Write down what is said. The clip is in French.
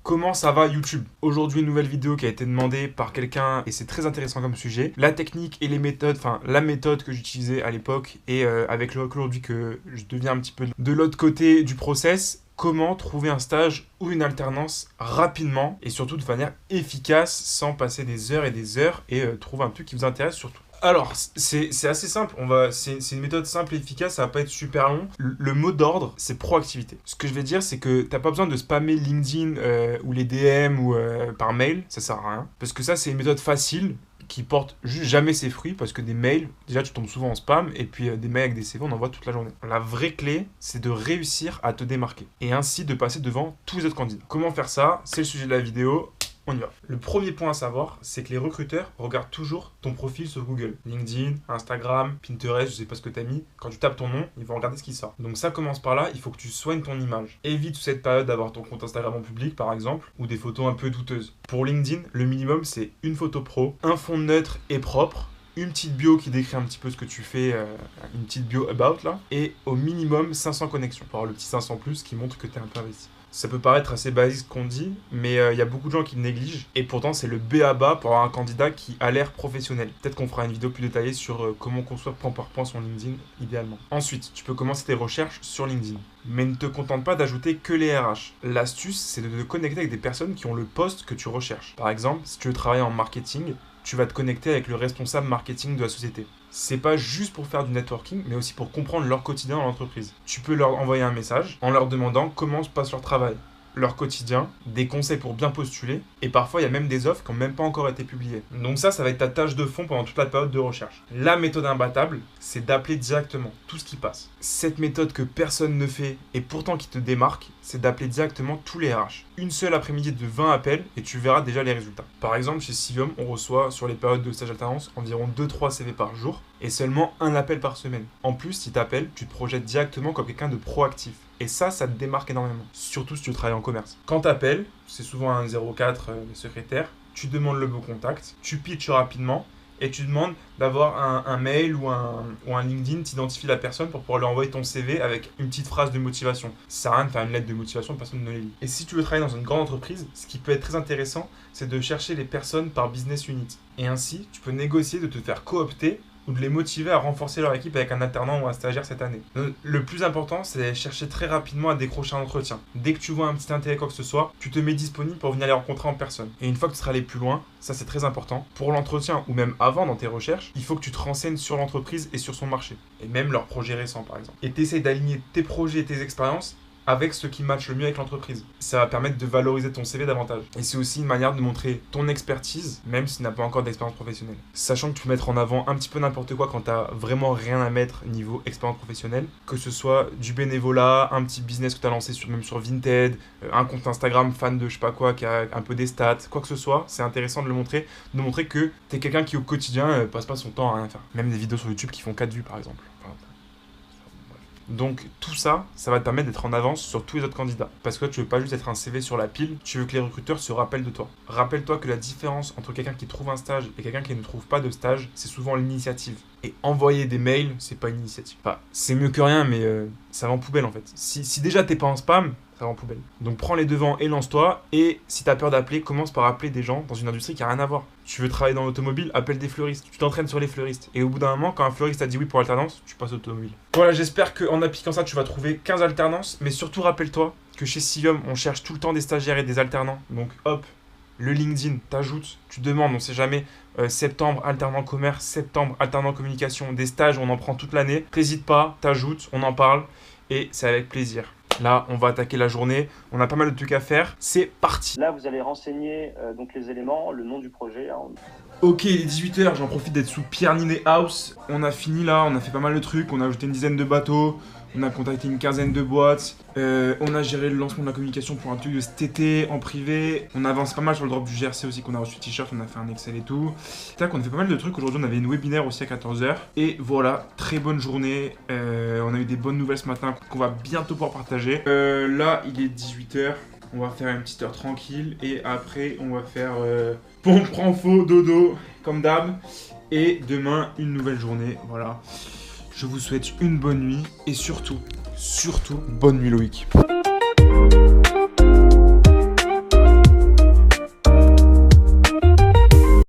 Comment ça va YouTube? Aujourd'hui, une nouvelle vidéo qui a été demandée par quelqu'un et c'est très intéressant comme sujet. La technique et les méthodes, enfin la méthode que j'utilisais à l'époque et avec le recul aujourd'hui que je deviens un petit peu de l'autre côté du process. Comment trouver un stage ou une alternance rapidement et surtout de manière efficace sans passer des heures et trouver un truc qui vous intéresse surtout. Alors, c'est assez simple, c'est une méthode simple et efficace, ça va pas être super long. Le mot d'ordre, c'est proactivité. Ce que je vais dire, c'est que t'as pas besoin de spammer LinkedIn ou les DM ou par mail, ça sert à rien. Parce que ça, c'est une méthode facile qui porte juste jamais ses fruits parce que des mails, déjà tu tombes souvent en spam et puis des mails avec des CV on envoie toute la journée. La vraie clé, c'est de réussir à te démarquer et ainsi de passer devant tous les autres candidats. Comment faire ça? C'est le sujet de la vidéo. On y va. Le premier point à savoir, c'est que les recruteurs regardent toujours ton profil sur Google. LinkedIn, Instagram, Pinterest, je sais pas ce que t'as mis. Quand tu tapes ton nom, ils vont regarder ce qui sort. Donc ça commence par là, il faut que tu soignes ton image. Évite cette période d'avoir ton compte Instagram en public, par exemple, ou des photos un peu douteuses. Pour LinkedIn, le minimum, c'est une photo pro, un fond neutre et propre, une petite bio qui décrit un petit peu ce que tu fais, une petite bio about là, et au minimum 500 connexions. Pour avoir le petit 500 plus qui montre que t'es un peu investi. Ça peut paraître assez basique ce qu'on dit, mais il y a beaucoup de gens qui le négligent. Et pourtant, c'est le b.a.-ba pour avoir un candidat qui a l'air professionnel. Peut-être qu'on fera une vidéo plus détaillée sur comment construire point par point son LinkedIn, idéalement. Ensuite, tu peux commencer tes recherches sur LinkedIn. Mais ne te contente pas d'ajouter que les RH. L'astuce, c'est de te connecter avec des personnes qui ont le poste que tu recherches. Par exemple, si tu veux travailler en marketing, tu vas te connecter avec le responsable marketing de la société. C'est pas juste pour faire du networking, mais aussi pour comprendre leur quotidien dans l'entreprise. Tu peux leur envoyer un message en leur demandant comment se passe leur travail, leur quotidien, des conseils pour bien postuler, et parfois il y a même des offres qui n'ont même pas encore été publiées. Donc ça va être ta tâche de fond pendant toute la période de recherche. La méthode imbattable, c'est d'appeler directement tout ce qui passe. Cette méthode que personne ne fait et pourtant qui te démarque, c'est d'appeler directement tous les RH. Une seule après-midi de 20 appels et tu verras déjà les résultats. Par exemple, chez Civium, on reçoit sur les périodes de stage alternance environ 2-3 CV par jour et seulement un appel par semaine. En plus, si tu appelles, tu te projettes directement comme quelqu'un de proactif. Et ça te démarque énormément, surtout si tu travailles en commerce. Quand tu appelles, c'est souvent un 04 secrétaire, tu demandes le bon contact, tu pitches rapidement et tu demandes d'avoir un mail ou un LinkedIn, t'identifies la personne pour pouvoir lui envoyer ton CV avec une petite phrase de motivation. Ça sert à rien de faire une lettre de motivation, personne ne les lit. Et si tu veux travailler dans une grande entreprise, ce qui peut être très intéressant, c'est de chercher les personnes par business unit. Et ainsi, tu peux négocier de te faire coopter ou de les motiver à renforcer leur équipe avec un alternant ou un stagiaire cette année. Donc, le plus important, c'est de chercher très rapidement à décrocher un entretien. Dès que tu vois un petit intérêt quoi que ce soit, tu te mets disponible pour venir les rencontrer en personne. Et une fois que tu seras allé plus loin, ça c'est très important, pour l'entretien ou même avant dans tes recherches, il faut que tu te renseignes sur l'entreprise et sur son marché. Et même leurs projets récents par exemple. Et tu essaies d'aligner tes projets et tes expériences avec ce qui matche le mieux avec l'entreprise. Ça va permettre de valoriser ton CV davantage. Et c'est aussi une manière de montrer ton expertise, même si tu n'as pas encore d'expérience professionnelle. Sachant que tu peux mettre en avant un petit peu n'importe quoi quand tu n'as vraiment rien à mettre niveau expérience professionnelle, que ce soit du bénévolat, un petit business que tu as lancé même sur Vinted, un compte Instagram fan de je sais pas quoi qui a un peu des stats, quoi que ce soit, c'est intéressant de montrer que tu es quelqu'un qui au quotidien passe pas son temps à rien faire. Même des vidéos sur YouTube qui font 4 vues par exemple. Donc tout ça, ça va te permettre d'être en avance sur tous les autres candidats. Parce que tu veux pas juste être un CV sur la pile, tu veux que les recruteurs se rappellent de toi. Rappelle-toi que la différence entre quelqu'un qui trouve un stage et quelqu'un qui ne trouve pas de stage, c'est souvent l'initiative. Et envoyer des mails, c'est pas une initiative. Enfin, c'est mieux que rien, mais ça va en poubelle en fait. Si déjà t'es pas en spam, ça va en poubelle. Donc prends les devants et lance-toi. Et si t'as peur d'appeler, commence par appeler des gens dans une industrie qui a rien à voir. Tu veux travailler dans l'automobile, appelle des fleuristes. Tu t'entraînes sur les fleuristes. Et au bout d'un moment, quand un fleuriste a dit oui pour l'alternance, tu passes automobile. Voilà, j'espère qu'en appliquant ça, tu vas trouver 15 alternances. Mais surtout, rappelle-toi que chez Civium, on cherche tout le temps des stagiaires et des alternants. Donc hop, le LinkedIn, t'ajoutes, tu demandes, on sait jamais, septembre, alternant commerce, septembre, alternant communication, des stages, on en prend toute l'année. N'hésite pas, t'ajoutes, on en parle et c'est avec plaisir. Là, on va attaquer la journée. On a pas mal de trucs à faire. C'est parti. Là, vous allez renseigner donc les éléments, le nom du projet. Ok, il est 18h. J'en profite d'être sous Pierre Ninet House. On a fini là. On a fait pas mal de trucs. On a ajouté une dizaine de bateaux. On a contacté une quinzaine de boîtes. On a géré le lancement de la communication pour un truc de cet été en privé. On avance pas mal sur le drop du GRC aussi qu'on a reçu t-shirt. On a fait un Excel et tout. Tac, on a fait pas mal de trucs. Aujourd'hui, on avait une webinaire aussi à 14h. Et voilà, très bonne journée. On a eu des bonnes nouvelles ce matin qu'on va bientôt pouvoir partager. Là, il est 18h. On va faire une petite heure tranquille. Et après, on va faire pompe, prend faux, dodo, comme d'hab. Et demain, une nouvelle journée. Voilà. Je vous souhaite une bonne nuit et surtout, bonne nuit Loïc.